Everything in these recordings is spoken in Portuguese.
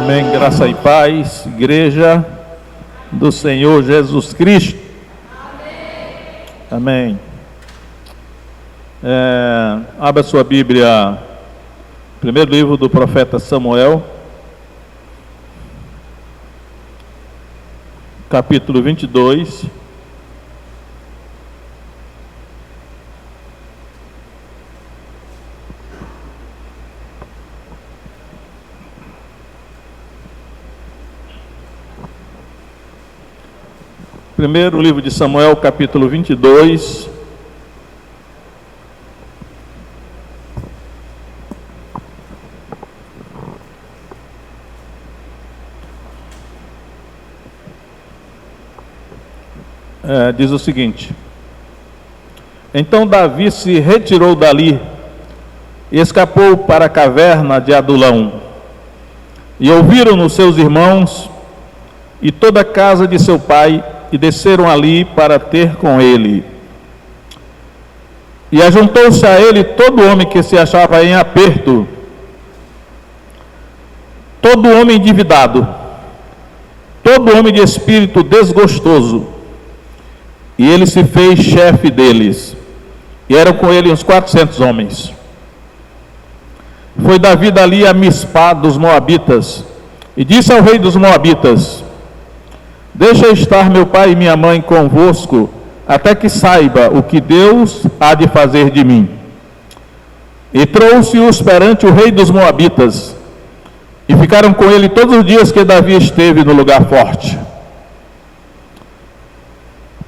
Amém, graça e paz, igreja do Senhor Jesus Cristo. Amém. Abra sua Bíblia, primeiro livro do profeta Samuel, capítulo 22. Primeiro livro de Samuel, capítulo 22. Diz o seguinte: então Davi se retirou dali e escapou para a caverna de Adulão. E ouviram-no seus irmãos e toda a casa de seu pai, e desceram ali para ter com ele. E ajuntou-se a ele todo homem que se achava em aperto, todo homem endividado, todo homem de espírito desgostoso. E ele se fez chefe deles, e eram com ele uns 400 homens. Foi Davi dali a Mispá dos Moabitas, e disse ao rei dos Moabitas: deixa estar meu pai e minha mãe convosco, até que saiba o que Deus há de fazer de mim. E trouxe-os perante o rei dos Moabitas, e ficaram com ele todos os dias que Davi esteve no lugar forte.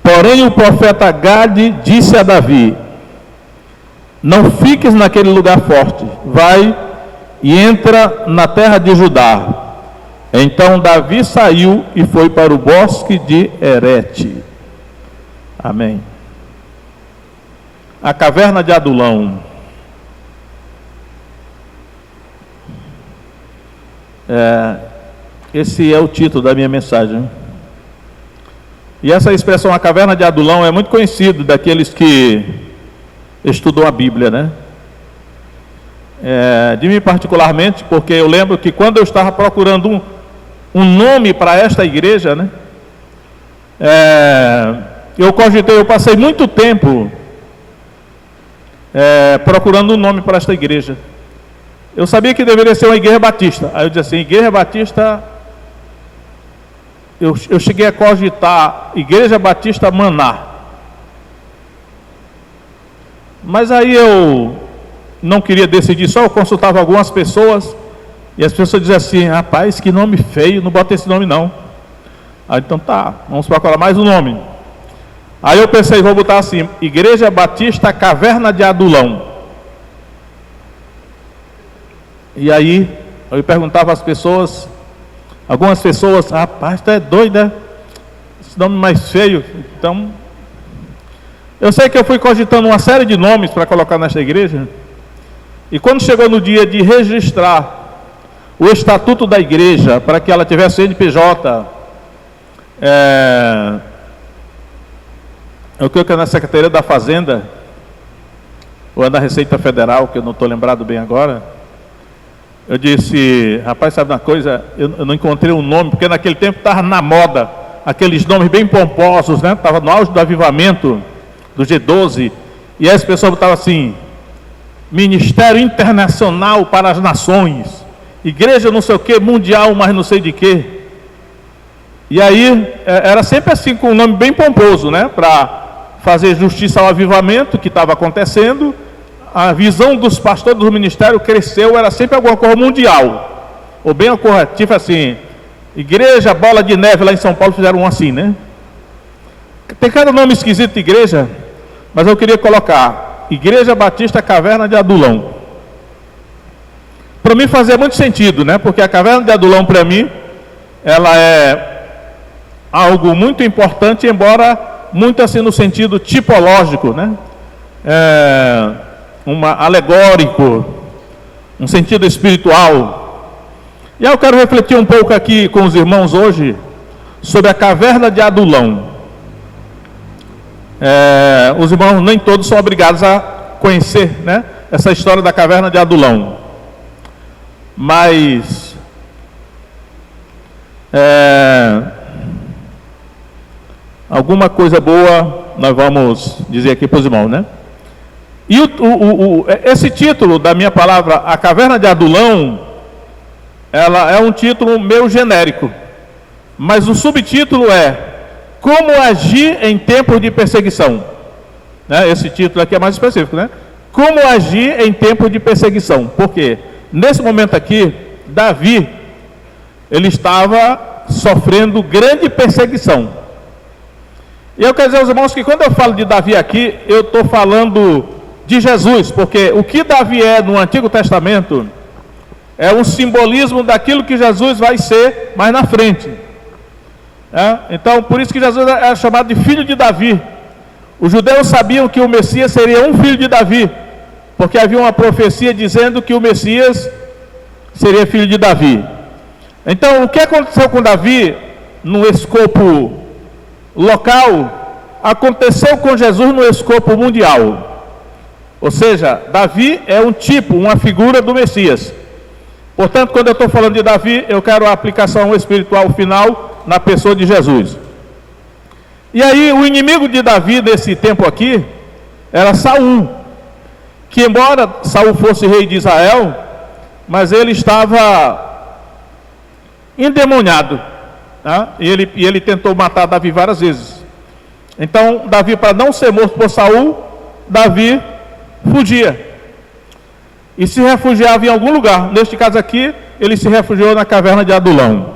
Porém o profeta Gade disse a Davi: não fiques naquele lugar forte, vai e entra na terra de Judá. Então Davi saiu e foi para o bosque de Herete. Amém. A caverna de Adulão. Esse é o título da minha mensagem. E essa expressão, a caverna de Adulão, é muito conhecida daqueles que estudam a Bíblia, né? De mim particularmente, porque eu lembro que quando eu estava procurando um nome para esta igreja, né? Eu passei muito tempo procurando um nome para esta igreja. Eu sabia que deveria ser uma igreja batista. Aí eu disse assim: igreja batista. Eu cheguei a cogitar Igreja Batista Maná. Mas aí eu não queria decidir só, eu consultava algumas pessoas, e as pessoas diziam assim: rapaz, que nome feio, não bota esse nome não. Aí então tá, vamos procurar mais um nome. Aí eu pensei, vou botar assim: Igreja Batista Caverna de Adulão. E aí eu perguntava às pessoas, algumas pessoas: rapaz, tu é doido, né? Esse nome mais feio. Então, eu sei que eu fui cogitando uma série de nomes para colocar nesta igreja, e quando chegou no dia de registrar o estatuto da igreja, para que ela tivesse CNPJ, eu creio que é na Secretaria da Fazenda, ou é na Receita Federal, que eu não estou lembrado bem agora. Eu disse: rapaz, sabe uma coisa, eu não encontrei um nome, porque naquele tempo estava na moda, aqueles nomes bem pomposos, né? Estava no auge do avivamento, do G12, e aí as pessoas botavam assim: Ministério Internacional para as Nações, Igreja não sei o que, Mundial, mas não sei de que. E aí, era sempre assim, com um nome bem pomposo, né? Para fazer justiça ao avivamento que estava acontecendo. A visão dos pastores do ministério cresceu, era sempre alguma coisa mundial, ou bem corretivo assim, Igreja Bola de Neve, lá em São Paulo fizeram um assim, né? Tem cada nome esquisito de igreja, mas eu queria colocar Igreja Batista Caverna de Adulão. Para mim fazia muito sentido, né? Porque a Caverna de Adulão, para mim, ela é algo muito importante, embora muito assim no sentido tipológico, né? Alegórico, um sentido espiritual. E aí eu quero refletir um pouco aqui com os irmãos hoje sobre a caverna de Adulão. Os irmãos nem todos são obrigados a conhecer, né, essa história da caverna de Adulão, mas Alguma coisa boa nós vamos dizer aqui para os irmãos, né? E esse título da minha palavra, A Caverna de Adulão, ela é um título meio genérico, mas o subtítulo é Como Agir em Tempos de Perseguição, né? Esse título aqui é mais específico, né? Como agir em tempos de perseguição. Por quê? Nesse momento aqui, Davi, ele estava sofrendo grande perseguição. E eu quero dizer aos irmãos que quando eu falo de Davi aqui, eu estou falando de Jesus, porque o que Davi é no Antigo Testamento é um simbolismo daquilo que Jesus vai ser mais na frente. Então, por isso que Jesus é chamado de filho de Davi. Os judeus sabiam que o Messias seria um filho de Davi, porque havia uma profecia dizendo que o Messias seria filho de Davi. Então, o que aconteceu com Davi no escopo local, aconteceu com Jesus no escopo mundial. Ou seja, Davi é um tipo, uma figura do Messias. Portanto, quando eu estou falando de Davi, eu quero a aplicação espiritual final na pessoa de Jesus. E aí, o inimigo de Davi nesse tempo aqui era Saul, que embora Saul fosse rei de Israel, mas ele estava endemoniado, né? E ele tentou matar Davi várias vezes. Então, Davi, para não ser morto por Saul, Davi fugia e se refugiava em algum lugar. Neste caso aqui, ele se refugiou na caverna de Adulão.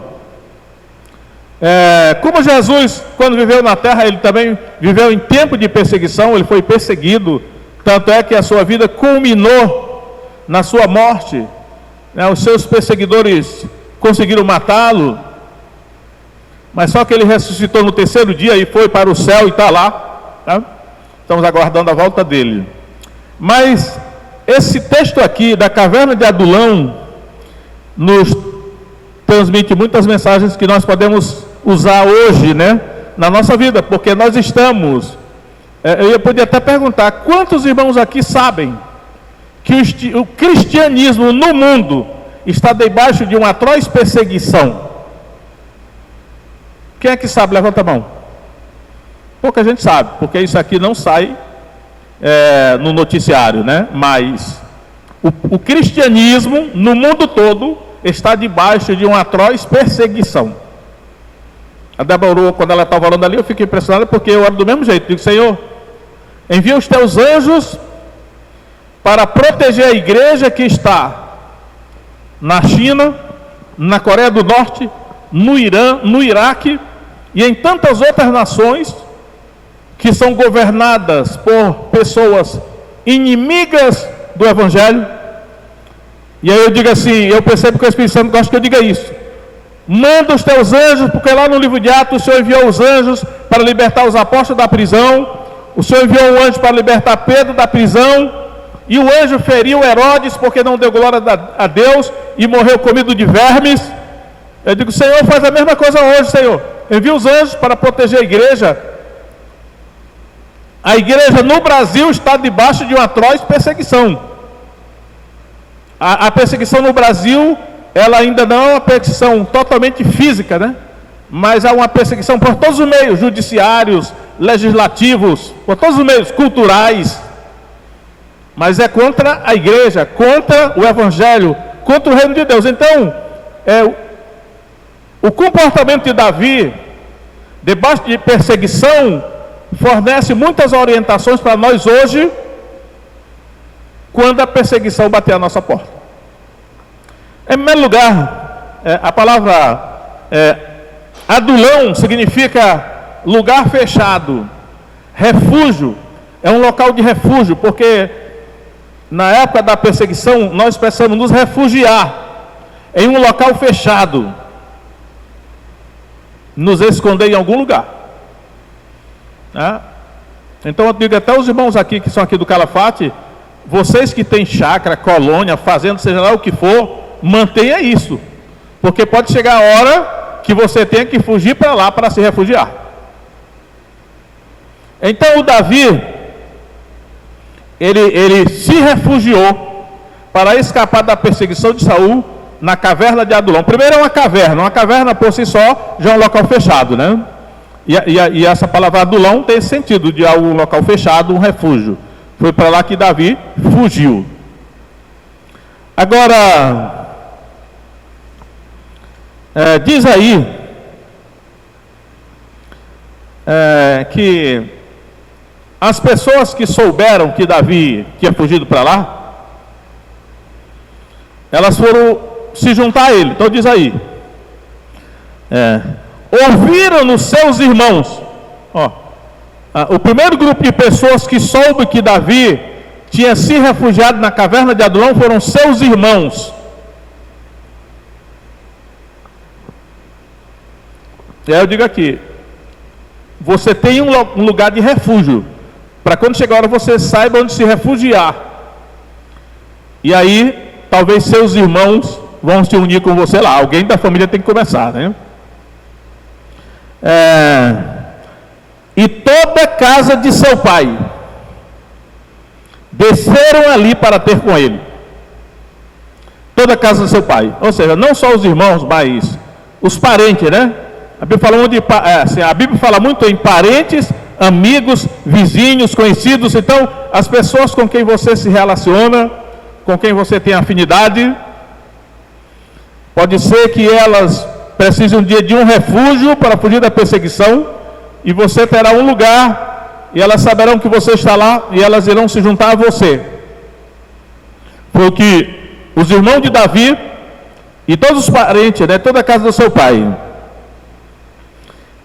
Como Jesus, quando viveu na terra, ele também viveu em tempo de perseguição, ele foi perseguido, tanto é que a sua vida culminou na sua morte, né? Os seus perseguidores conseguiram matá-lo, mas só que ele ressuscitou no terceiro dia e foi para o céu e está lá, tá? Estamos aguardando a volta dele. Mas esse texto aqui da caverna de Adulão nos transmite muitas mensagens que nós podemos usar hoje, né, na nossa vida, porque nós estamos, eu podia até perguntar, quantos irmãos aqui sabem que o cristianismo no mundo está debaixo de uma atroz perseguição? Quem é que sabe? Levanta a mão. Pouca gente sabe, porque isso aqui não sai no noticiário, né? Mas o cristianismo no mundo todo está debaixo de uma atroz perseguição. A Débora, quando ela estava orando ali, eu fiquei impressionado, porque eu oro do mesmo jeito. Digo, Senhor, envia os teus anjos para proteger a igreja que está na China, na Coreia do Norte, no Irã, no Iraque e em tantas outras nações que são governadas por pessoas inimigas do Evangelho. E aí eu digo assim, eu percebo que o Espírito Santo gosta que eu diga isso. Manda os teus anjos, porque lá no livro de Atos o Senhor enviou os anjos para libertar os apóstolos da prisão. O Senhor enviou um anjo para libertar Pedro da prisão. E o anjo feriu Herodes porque não deu glória a Deus e morreu comido de vermes. Eu digo, Senhor, faz a mesma coisa hoje, Senhor. Envia os anjos para proteger a igreja. A igreja no Brasil está debaixo de uma atroz perseguição. A perseguição no Brasil, ela ainda não é uma perseguição totalmente física, né? Mas há uma perseguição por todos os meios, judiciários, legislativos, por todos os meios, culturais. Mas é contra a igreja, contra o Evangelho, contra o reino de Deus. Então, o comportamento de Davi, debaixo de perseguição, fornece muitas orientações para nós hoje, quando a perseguição bater a nossa porta. Em primeiro lugar, a palavra Adulão significa lugar fechado, refúgio, é um local de refúgio, porque na época da perseguição nós precisamos nos refugiar em um local fechado, nos esconder em algum lugar. Então eu digo até os irmãos aqui que são aqui do Calafate, vocês que têm chácara, colônia, fazenda, seja lá o que for, mantenha isso, porque pode chegar a hora que você tenha que fugir para lá para se refugiar. Então o Davi, ele se refugiou para escapar da perseguição de Saul na caverna de Adulão. Primeiro é uma caverna por si só já é um local fechado, né? E essa palavra Adulão tem esse sentido de um local fechado, um refúgio. Foi para lá que Davi fugiu. Agora, diz aí que as pessoas que souberam que Davi tinha fugido para lá, elas foram se juntar a ele. Então diz aí, ouviram nos seus irmãos. O primeiro grupo de pessoas que soube que Davi tinha se refugiado na caverna de Adulão foram seus irmãos. E aí eu digo aqui, você tem um lugar de refúgio, para quando chegar a hora você saiba onde se refugiar. E aí, talvez seus irmãos vão se unir com você lá. Alguém da família tem que começar, né? E toda a casa de seu pai desceram ali para ter com ele. Toda a casa de seu pai. Ou seja, não só os irmãos, mas os parentes, né? A Bíblia fala muito em parentes, amigos, vizinhos, conhecidos. Então, as pessoas com quem você se relaciona, com quem você tem afinidade, pode ser que elas precisem um dia de um refúgio para fugir da perseguição, e você terá um lugar, e elas saberão que você está lá, e elas irão se juntar a você. Foi o que os irmãos de Davi e todos os parentes, né, toda a casa do seu pai.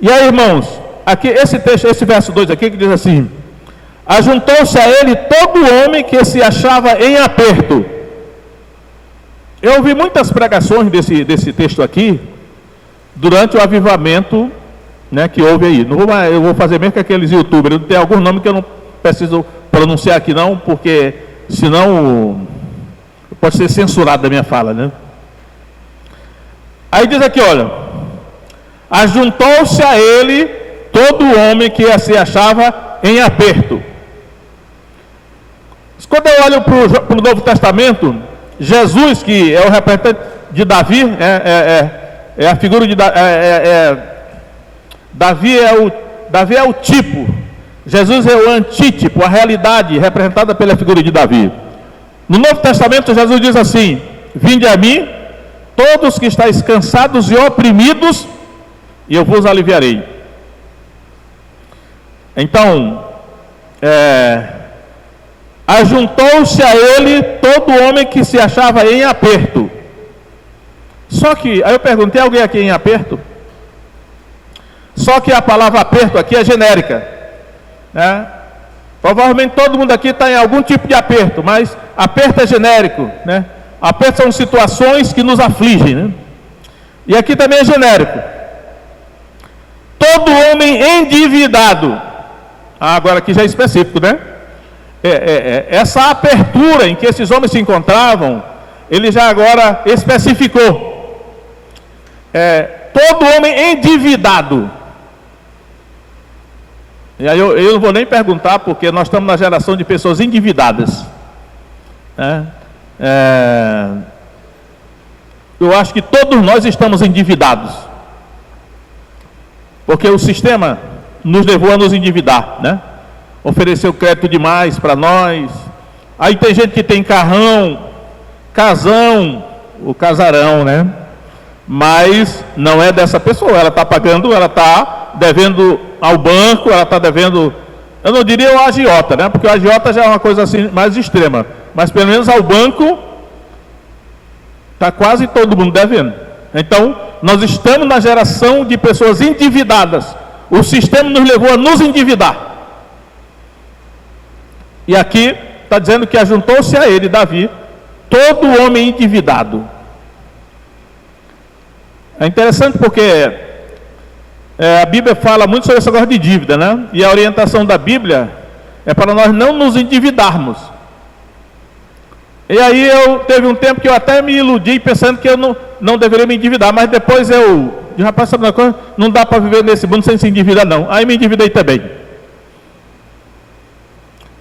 E aí, irmãos, aqui esse texto, esse verso 2 aqui, que diz assim: ajuntou-se a ele todo homem que se achava em aperto. Eu ouvi muitas pregações desse texto aqui durante o avivamento, né, que houve aí. Eu vou fazer mesmo com aqueles youtubers. Tem algum nome que eu não preciso pronunciar aqui não, porque senão pode ser censurado da minha fala, né? Aí diz aqui, olha: ajuntou-se a ele todo homem que se achava em aperto. Quando eu olho para o Novo Testamento, Jesus, que é o representante de Davi, é a figura de Davi é o tipo, Jesus é o antítipo, a realidade representada pela figura de Davi. No Novo Testamento, Jesus diz assim: vinde a mim, todos que estáis cansados e oprimidos, e eu vos aliviarei. Então, ajuntou-se a ele todo homem que se achava em aperto. Só que, aí eu perguntei: alguém aqui em aperto? Só que a palavra aperto aqui é genérica, né? Provavelmente todo mundo aqui está em algum tipo de aperto, mas aperto é genérico, né? Aperto são situações que nos afligem, né? E aqui também é genérico. Todo homem endividado. Agora aqui já é específico, né? Essa apertura em que esses homens se encontravam, ele já agora especificou. Todo homem endividado. E aí eu não vou nem perguntar, porque nós estamos na geração de pessoas endividadas, né? Eu acho que todos nós estamos endividados, porque o sistema nos levou a nos endividar, né? Ofereceu crédito demais para nós. Aí tem gente que tem carrão, casão, o casarão, né? Mas não é dessa pessoa. Ela está pagando, ela está devendo ao banco, ela está devendo, eu não diria o agiota, né? Porque o agiota já é uma coisa assim mais extrema, mas pelo menos ao banco está quase todo mundo devendo. Então, nós estamos na geração de pessoas endividadas. O sistema nos levou a nos endividar. E aqui está dizendo que ajuntou-se a ele, Davi, todo homem endividado. É interessante porque a Bíblia fala muito sobre esse negócio de dívida, né? E a orientação da Bíblia é para nós não nos endividarmos. E aí teve um tempo que eu até me iludi pensando que eu não deveria me endividar, mas depois rapaz, sabe uma coisa? Não dá para viver nesse mundo sem se endividar não. Aí me endividei também.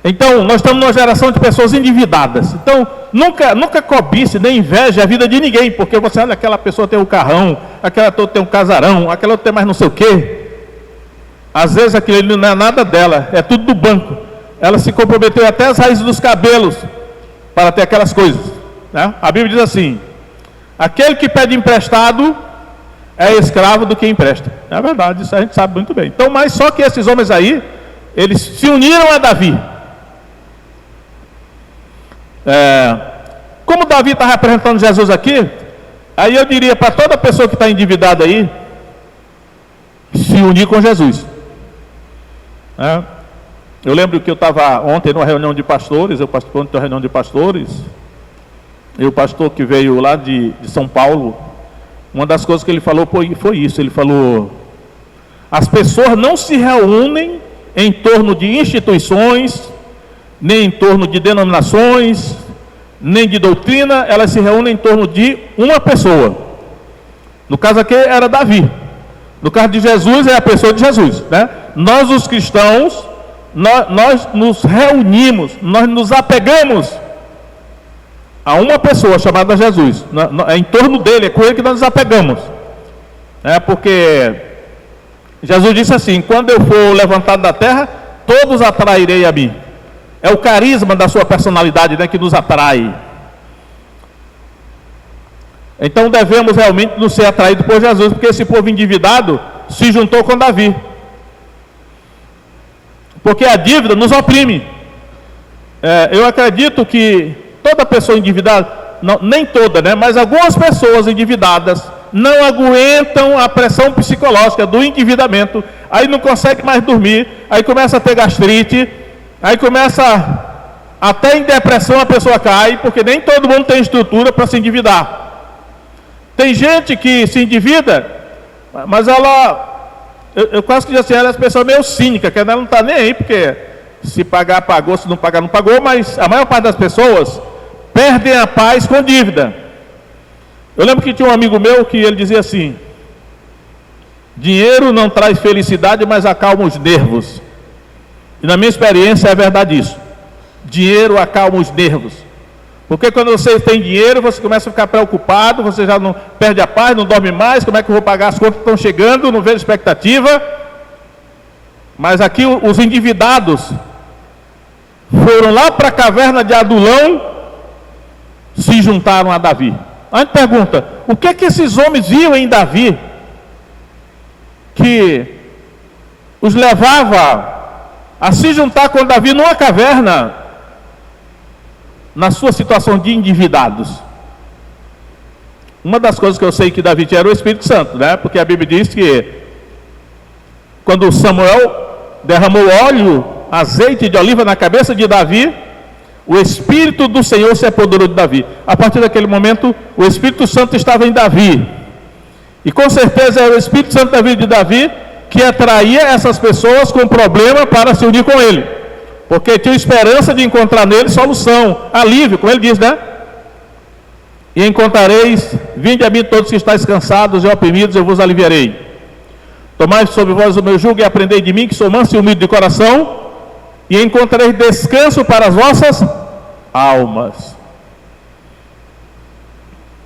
Então, nós estamos numa geração de pessoas endividadas. Então, nunca cobice nem inveje a vida de ninguém, porque você olha, aquela pessoa tem um carrão, aquela outra tem um casarão, aquela outra tem mais não sei o quê. Às vezes aquilo não é nada dela, é tudo do banco. Ela se comprometeu até as raízes dos cabelos para ter aquelas coisas, né? A Bíblia diz assim: aquele que pede emprestado é escravo do que empresta. É verdade, isso a gente sabe muito bem. Então, mas só que esses homens aí, eles se uniram a Davi. Como Davi está representando Jesus aqui, aí eu diria para toda pessoa que está endividada aí, se unir com Jesus. Eu lembro que eu estava ontem numa reunião de pastores, eu participei de uma reunião de pastores, e o pastor que veio lá de São Paulo, uma das coisas que ele falou foi isso. Ele falou: as pessoas não se reúnem em torno de instituições, nem em torno de denominações, nem de doutrina, elas se reúnem em torno de uma pessoa. No caso aqui era Davi. No caso de Jesus é a pessoa de Jesus, né? Nós os cristãos, nós nos reunimos, nós nos apegamos a uma pessoa chamada Jesus. É em torno dele, é com ele que nós nos apegamos. Porque Jesus disse assim: quando eu for levantado da terra, todos atrairei a mim. É o carisma da sua personalidade, né, que nos atrai. Então devemos realmente nos ser atraídos por Jesus, porque esse povo endividado se juntou com Davi. Porque a dívida nos oprime. Eu acredito que toda pessoa endividada, não, nem toda, né, mas algumas pessoas endividadas não aguentam a pressão psicológica do endividamento, aí não consegue mais dormir, aí começa a ter gastrite, aí começa, até em depressão a pessoa cai, porque nem todo mundo tem estrutura para se endividar. Tem gente que se endivida, mas eu quase que já sei, ela é uma pessoa meio cínica, que ela não está nem aí, porque se pagar, pagou, se não pagar, não pagou, mas a maior parte das pessoas perdem a paz com dívida. Eu lembro que tinha um amigo meu que ele dizia assim: dinheiro não traz felicidade, mas acalma os nervos. E na minha experiência é verdade isso. Dinheiro acalma os nervos. Porque quando você tem dinheiro, você começa a ficar preocupado, você já não perde a paz, não dorme mais, como é que eu vou pagar as contas que estão chegando, não vejo expectativa. Mas aqui os endividados foram lá para a caverna de Adulão, se juntaram a Davi. A gente pergunta: o que é que esses homens viam em Davi que os levava a se juntar com Davi numa caverna, na sua situação de endividados? Uma das coisas que eu sei que Davi tinha era o Espírito Santo, né? Porque a Bíblia diz que quando Samuel derramou óleo, azeite de oliva na cabeça de Davi, o Espírito do Senhor se apoderou de Davi. A partir daquele momento, o Espírito Santo estava em Davi. E com certeza era o Espírito Santo da vida de Davi que atraía essas pessoas com problema para se unir com ele. Porque tinha esperança de encontrar nele solução, alívio, como ele diz, né? E encontrareis, vinde a mim todos que estáis cansados e oprimidos, eu vos aliviarei. Tomai sobre vós o meu jugo e aprendei de mim, que sou manso e humilde de coração, e encontrareis descanso para as vossas almas.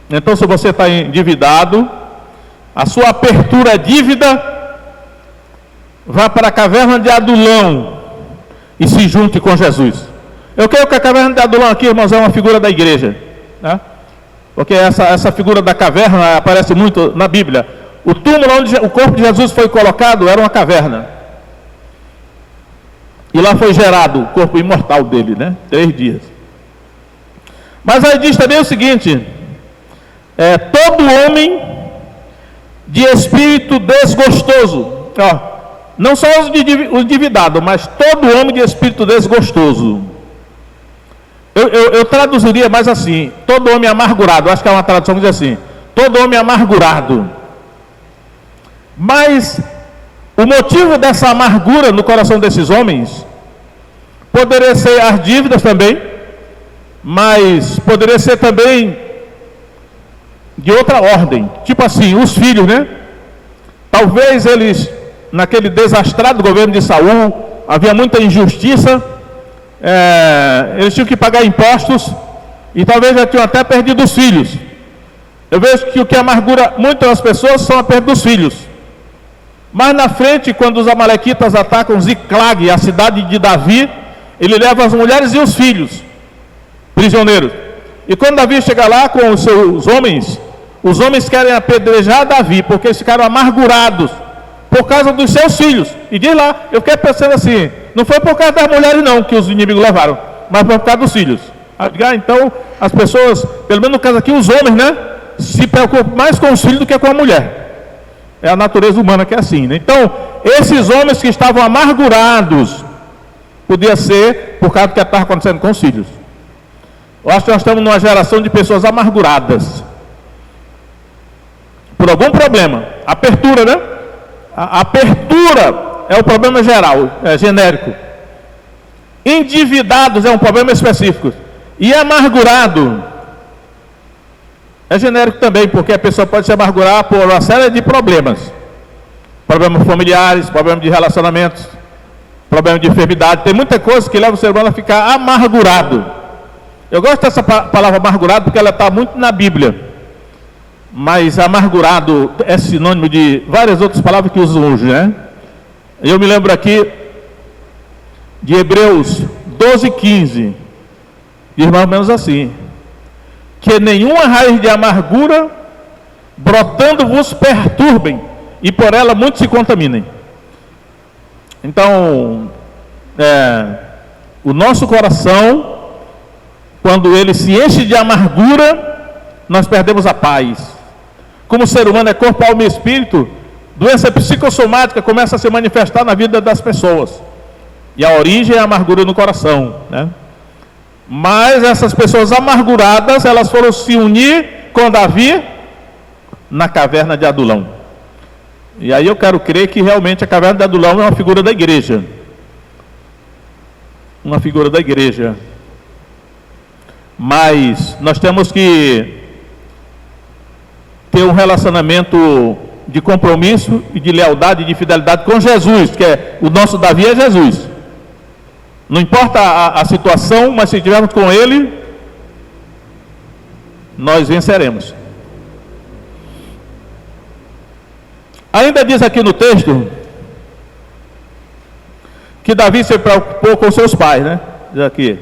Então, se você está endividado, a sua apertura à dívida, vá para a caverna de Adulão e se junte com Jesus. Eu creio que a caverna de Adulão aqui, irmãos, é uma figura da igreja, né? Porque essa figura da caverna aparece muito na Bíblia. O túmulo onde o corpo de Jesus foi colocado era uma caverna. E lá foi gerado o corpo imortal dele, né? 3 dias. Mas aí diz também o seguinte: todo homem de espírito desgostoso, não só os endividados, mas todo homem de espírito desgostoso. Eu traduziria mais assim: todo homem amargurado. Acho que é uma tradução que diz assim: todo homem amargurado. Mas o motivo dessa amargura no coração desses homens poderia ser as dívidas também, mas poderia ser também de outra ordem, tipo assim, os filhos, né? Talvez eles, naquele desastrado governo de Saul, havia muita injustiça, eles tinham que pagar impostos e talvez já tinham até perdido os filhos. Eu vejo que o que amargura muito as pessoas são a perda dos filhos. Mas na frente, quando os amalequitas atacam Ziclag, a cidade de Davi, ele leva as mulheres e os filhos prisioneiros. E quando Davi chega lá com os seus homens, os homens querem apedrejar Davi, porque eles ficaram amargurados por causa dos seus filhos. E diz lá, eu fiquei pensando assim, não foi por causa das mulheres não que os inimigos levaram, mas por causa dos filhos. Então, as pessoas, pelo menos no caso aqui, os homens, né, se preocupam mais com os filhos do que com a mulher. É a natureza humana que é assim, né? Então, esses homens que estavam amargurados, podia ser por causa do que estava acontecendo com os filhos. Eu acho que nós estamos numa geração de pessoas amarguradas por algum problema. Apertura, né? A apertura é o problema geral, é genérico. Endividados é um problema específico. E amargurado é genérico também, porque a pessoa pode se amargurar por uma série de problemas. Problemas familiares, problemas de relacionamentos, problemas de enfermidade. Tem muita coisa que leva o ser humano a ficar amargurado. Eu gosto dessa palavra amargurado porque ela está muito na Bíblia. Mas amargurado é sinônimo de várias outras palavras que usam hoje, né? Eu me lembro aqui de Hebreus 12:15. Diz mais ou menos assim: que nenhuma raiz de amargura brotando vos perturbem, e por ela muitos se contaminem. Então, o nosso coração, quando ele se enche de amargura, nós perdemos a paz. Como o ser humano é corpo, alma e espírito, doença psicossomática começa a se manifestar na vida das pessoas. E a origem é a amargura no coração, né? Mas essas pessoas amarguradas, elas foram se unir com Davi na caverna de Adulão. E aí eu quero crer que realmente a caverna de Adulão é uma figura da igreja. Uma figura da igreja. Mas nós temos que ter um relacionamento de compromisso e de lealdade e de fidelidade com Jesus, que é o nosso Davi é Jesus. Não importa a situação, mas se estivermos com Ele, nós venceremos. Ainda diz aqui no texto que Davi se preocupou com seus pais, né? Diz aqui.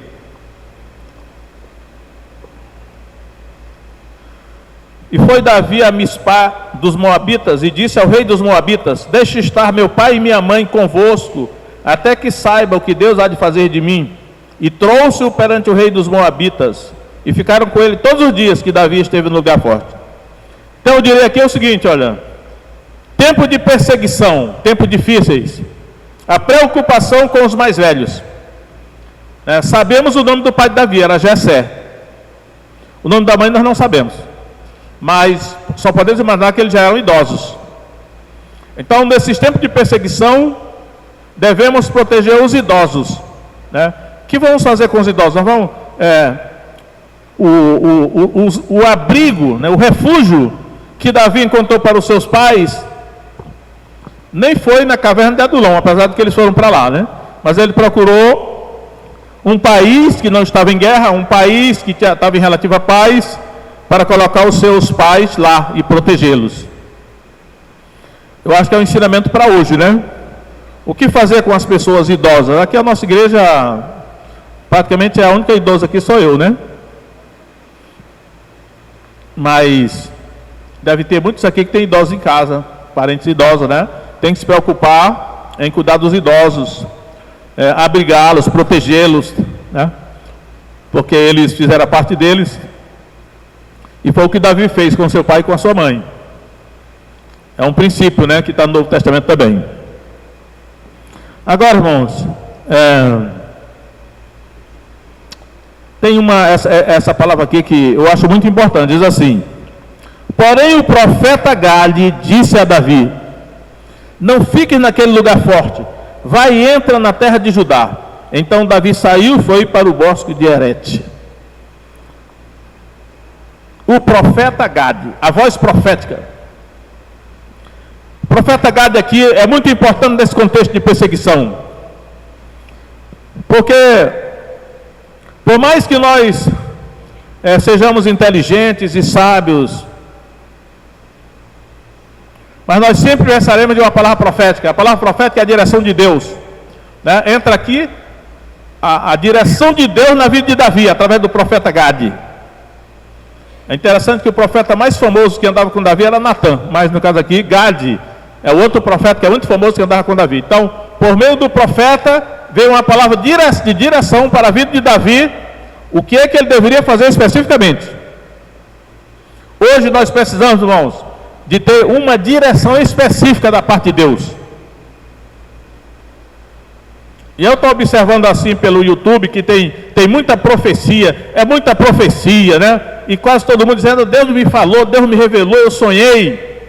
E foi Davi a Mispá dos Moabitas e disse ao rei dos Moabitas: deixe estar meu pai e minha mãe convosco, até que saiba o que Deus há de fazer de mim. E trouxe-o perante o rei dos Moabitas, e ficaram com ele todos os dias que Davi esteve no lugar forte. Então eu diria aqui o seguinte, olha: tempo de perseguição, tempos difíceis, a preocupação com os mais velhos. Sabemos o nome do pai de Davi, era Jessé. O nome da mãe nós não sabemos, mas só podemos imaginar que eles já eram idosos. Então, nesses tempos de perseguição, devemos proteger os idosos, né? O que vamos fazer com os idosos? Nós vamos, o abrigo, né, o refúgio que Davi encontrou para os seus pais, nem foi na caverna de Adulão, apesar de que eles foram para lá, né? Mas ele procurou um país que não estava em guerra, um país que estava em relativa paz, para colocar os seus pais lá e protegê-los. Eu acho que é um ensinamento para hoje, né? O que fazer com as pessoas idosas? Aqui a nossa igreja, praticamente a única idosa aqui sou eu, né? Mas deve ter muitos aqui que tem idosos em casa, parentes idosos, né? Tem que se preocupar em cuidar dos idosos, abrigá-los, protegê-los, né? Porque eles fizeram a parte deles. E foi o que Davi fez com seu pai e com a sua mãe. É um princípio, né, que está no Novo Testamento também. Agora, irmãos, tem essa palavra aqui que eu acho muito importante. Diz assim: porém o profeta Gade disse a Davi: não fique naquele lugar forte, vai e entra na terra de Judá. Então Davi saiu e foi para o bosque de Herete. O profeta Gade, a voz profética. O profeta Gade aqui é muito importante nesse contexto de perseguição, porque Por mais que nós sejamos inteligentes e sábios, mas nós sempre precisaremos de uma palavra profética. A palavra profética é a direção de Deus, né? Entra aqui a direção de Deus na vida de Davi, através do profeta Gade. É interessante que o profeta mais famoso que andava com Davi era Natan, mas no caso aqui, Gade é o outro profeta que é muito famoso que andava com Davi. Então, por meio do profeta, veio uma palavra de direção para a vida de Davi, o que é que ele deveria fazer especificamente. Hoje nós precisamos, irmãos, de ter uma direção específica da parte de Deus. E eu estou observando assim pelo YouTube que tem muita profecia, muita profecia, né? E quase todo mundo dizendo, Deus me falou, Deus me revelou, eu sonhei.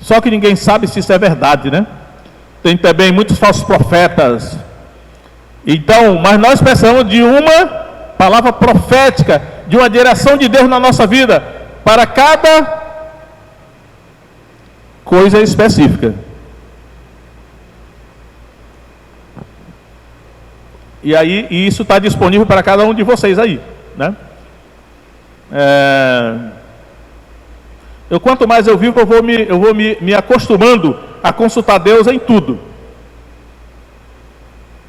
Só que ninguém sabe se isso é verdade, né? Tem também muitos falsos profetas. Então, mas nós precisamos de uma palavra profética, de uma direção de Deus na nossa vida, para cada coisa específica. E aí, isso está disponível para cada um de vocês aí, né? Quanto mais eu vivo, eu vou me acostumando a consultar Deus em tudo.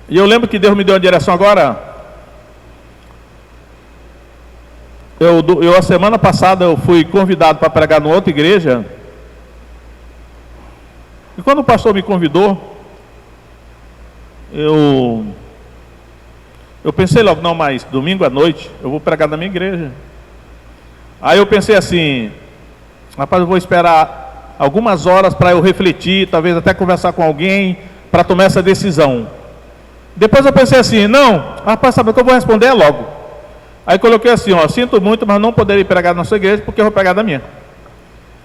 E eu lembro que Deus me deu uma direção agora. A semana passada eu fui convidado para pregar numa outra igreja. E quando o pastor me convidou, eu pensei logo, não, mas domingo à noite eu vou pregar na minha igreja. Aí eu pensei assim, rapaz, eu vou esperar algumas horas para eu refletir, talvez até conversar com alguém, para tomar essa decisão. Depois eu pensei assim, não, rapaz, sabe o que eu vou responder logo. Aí coloquei assim, sinto muito, mas não poderei pregar na sua igreja, porque eu vou pregar na minha.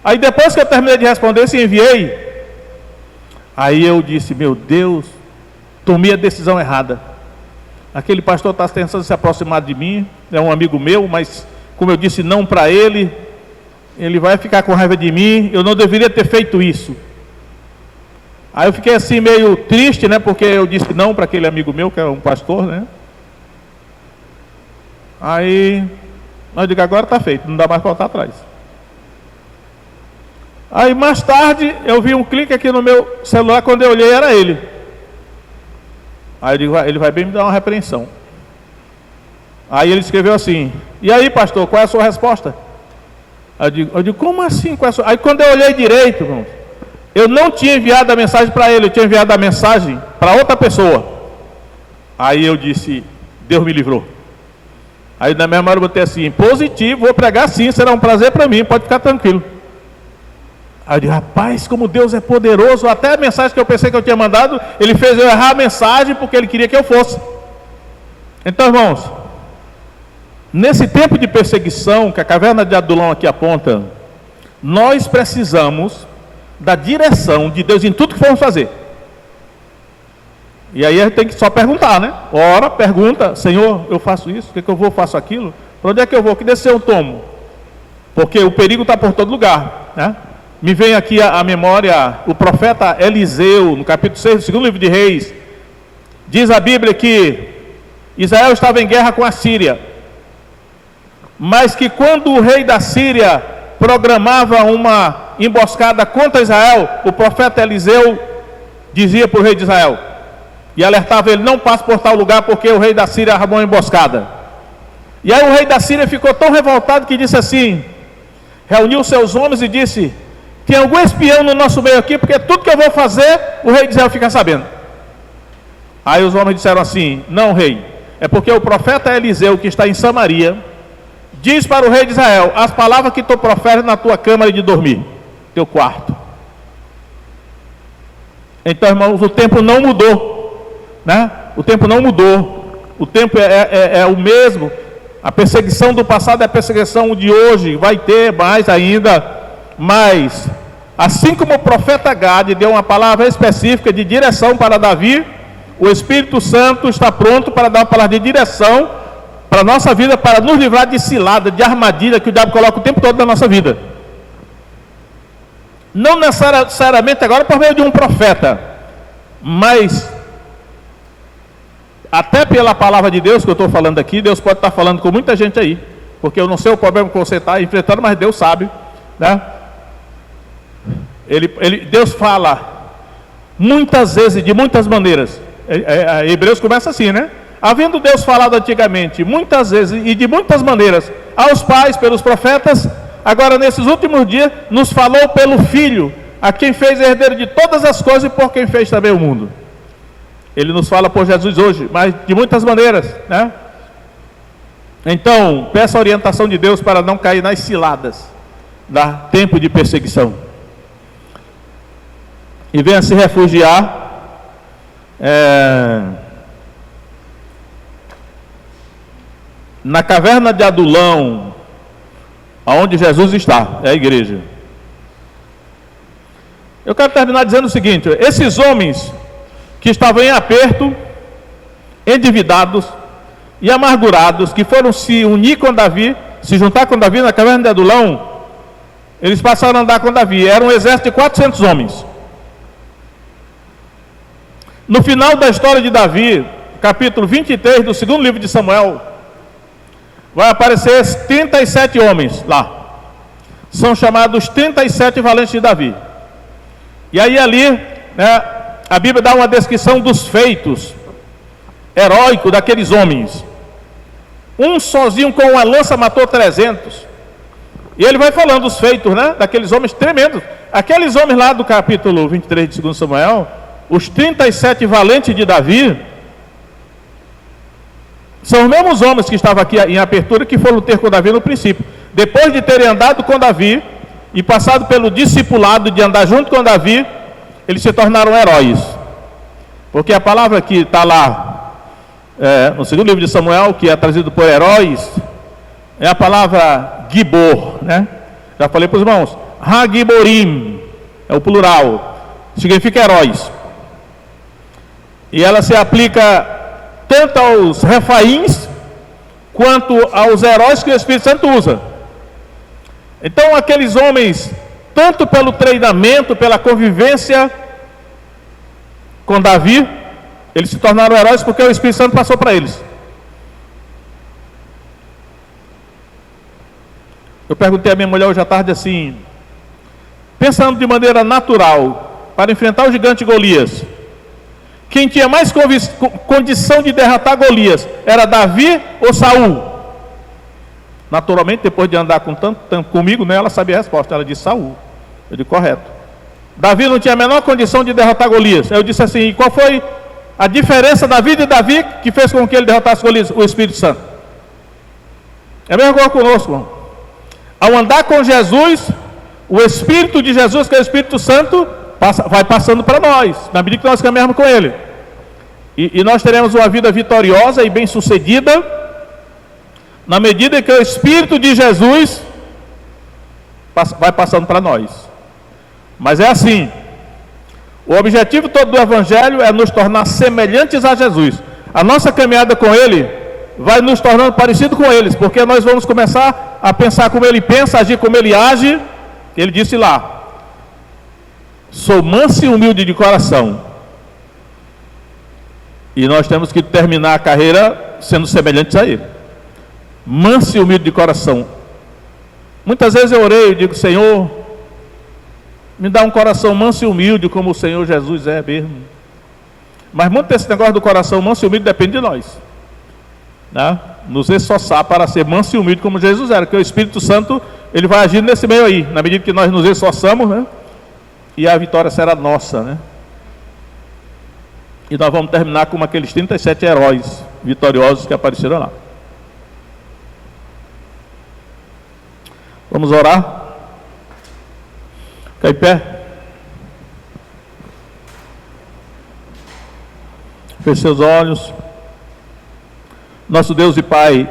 Aí depois que eu terminei de responder, se enviei. Aí eu disse, meu Deus, tomei a decisão errada. Aquele pastor está tentando se aproximar de mim, é um amigo meu, mas como eu disse não para ele, ele vai ficar com raiva de mim, eu não deveria ter feito isso. Aí eu fiquei assim meio triste, né, porque eu disse não para aquele amigo meu, que é um pastor, né. Aí, eu digo, agora está feito, não dá mais para voltar atrás. Aí mais tarde, eu vi um clique aqui no meu celular, quando eu olhei era ele. Aí eu digo, ele vai bem me dar uma repreensão. Aí ele escreveu assim, e aí pastor, qual é a sua resposta? Aí eu digo, como assim? Qual é a sua? Aí quando eu olhei direito, irmãos, eu não tinha enviado a mensagem para ele, eu tinha enviado a mensagem para outra pessoa. Aí eu disse, Deus me livrou. Aí na mesma hora eu botei assim, positivo, vou pregar sim, será um prazer para mim, pode ficar tranquilo. Aí eu digo, rapaz, como Deus é poderoso, até a mensagem que eu pensei que eu tinha mandado, ele fez eu errar a mensagem porque ele queria que eu fosse. Então, irmãos, nesse tempo de perseguição que a caverna de Adulão aqui aponta, nós precisamos da direção de Deus em tudo que formos fazer. E aí a gente tem que só perguntar, né? Ora, pergunta, Senhor, eu faço isso, o que eu vou, faço aquilo? Para onde é que eu vou? Que decisão eu tomo? Porque o perigo está por todo lugar, né? Me vem aqui à memória o profeta Eliseu, no capítulo 6 do segundo livro de Reis. Diz a Bíblia que Israel estava em guerra com a Síria, mas que quando o rei da Síria programava uma emboscada contra Israel, o profeta Eliseu dizia para o rei de Israel, e alertava ele, não passe por tal lugar, porque o rei da Síria armou uma emboscada. E aí o rei da Síria ficou tão revoltado que disse assim, reuniu seus homens e disse, tem algum espião no nosso meio aqui, porque tudo que eu vou fazer, o rei de Israel fica sabendo. Aí os homens disseram assim, não rei, é porque o profeta Eliseu, que está em Samaria, diz para o rei de Israel, as palavras que tu proferes na tua câmara de dormir, teu quarto. Então, irmãos, o tempo não mudou, né? O tempo não mudou, o tempo é o mesmo. A perseguição do passado é a perseguição de hoje, vai ter mais ainda, mas assim como o profeta Gade deu uma palavra específica de direção para Davi, o Espírito Santo está pronto para dar uma palavra de direção para a nossa vida, para nos livrar de cilada, de armadilha que o diabo coloca o tempo todo na nossa vida. Não necessariamente agora por meio de um profeta, mas até pela palavra de Deus que eu estou falando aqui, Deus pode estar falando com muita gente aí, porque eu não sei o problema que você está enfrentando, mas Deus sabe, né? Deus fala muitas vezes, de muitas maneiras. Hebreus começa assim, né? Havendo Deus falado antigamente, muitas vezes e de muitas maneiras, aos pais, pelos profetas, agora nesses últimos dias, nos falou pelo Filho, a quem fez herdeiro de todas as coisas e por quem fez também o mundo. Ele nos fala por Jesus hoje, mas de muitas maneiras, né? Então, peça a orientação de Deus para não cair nas ciladas da tempo de perseguição. E venha se refugiar na caverna de Adulão, aonde Jesus está, é a igreja. Eu quero terminar dizendo o seguinte: esses homens que estavam em aperto, endividados e amargurados, que foram se unir com Davi, se juntar com Davi na caverna de Adulão, eles passaram a andar com Davi. Era um exército de 400 homens. No final da história de Davi, capítulo 23 do segundo livro de Samuel, vai aparecer 37 homens lá. São chamados 37 valentes de Davi. E aí ali, né, a Bíblia dá uma descrição dos feitos heróicos daqueles homens. Um sozinho com uma lança matou 300. E ele vai falando dos feitos, né, daqueles homens tremendos. Aqueles homens lá do capítulo 23 de 2 Samuel, os 37 valentes de Davi, são os mesmos homens que estavam aqui em apertura, que foram ter com Davi no princípio. Depois de terem andado com Davi e passado pelo discipulado de andar junto com Davi, eles se tornaram heróis. Porque a palavra que está lá no segundo livro de Samuel, que é trazido por heróis, é a palavra Gibor, né? Já falei para os irmãos, Hagiborim, é o plural, significa heróis. E ela se aplica tanto aos refaíns, quanto aos heróis que o Espírito Santo usa. Então aqueles homens, tanto pelo treinamento, pela convivência com Davi, eles se tornaram heróis porque o Espírito Santo passou para eles. Eu perguntei à minha mulher hoje à tarde assim, pensando de maneira natural, para enfrentar o gigante Golias, quem tinha mais condição de derrotar Golias, era Davi ou Saul? Naturalmente, depois de andar com tanto tempo comigo, né, ela sabia a resposta, ela disse Saul. Eu disse correto. Davi não tinha a menor condição de derrotar Golias. Eu disse assim, e qual foi a diferença da vida de Davi que fez com que ele derrotasse Golias? O Espírito Santo. É a mesma coisa conosco, irmão. Ao andar com Jesus, o Espírito de Jesus, que é o Espírito Santo, vai passando para nós, na medida que nós caminhamos com Ele. E nós teremos uma vida vitoriosa e bem sucedida, na medida que o Espírito de Jesus vai passando para nós. Mas é assim, o objetivo todo do Evangelho é nos tornar semelhantes a Jesus. A nossa caminhada com Ele vai nos tornando parecido com eles, porque nós vamos começar a pensar como Ele pensa, agir como Ele age. Ele disse lá, sou manso e humilde de coração. E nós temos que terminar a carreira sendo semelhantes a Ele. Manso e humilde de coração. Muitas vezes eu orei e digo, Senhor, me dá um coração manso e humilde como o Senhor Jesus é mesmo. Mas muito desse negócio do coração manso e humilde depende de nós, né? Nos esforçar para ser manso e humilde como Jesus era, porque o Espírito Santo, ele vai agir nesse meio aí, na medida que nós nos esforçamos, né? E a vitória será nossa, né? E nós vamos terminar como aqueles 37 heróis vitoriosos que apareceram lá. Vamos orar? Fica em pé. Feche seus olhos. Nosso Deus e Pai,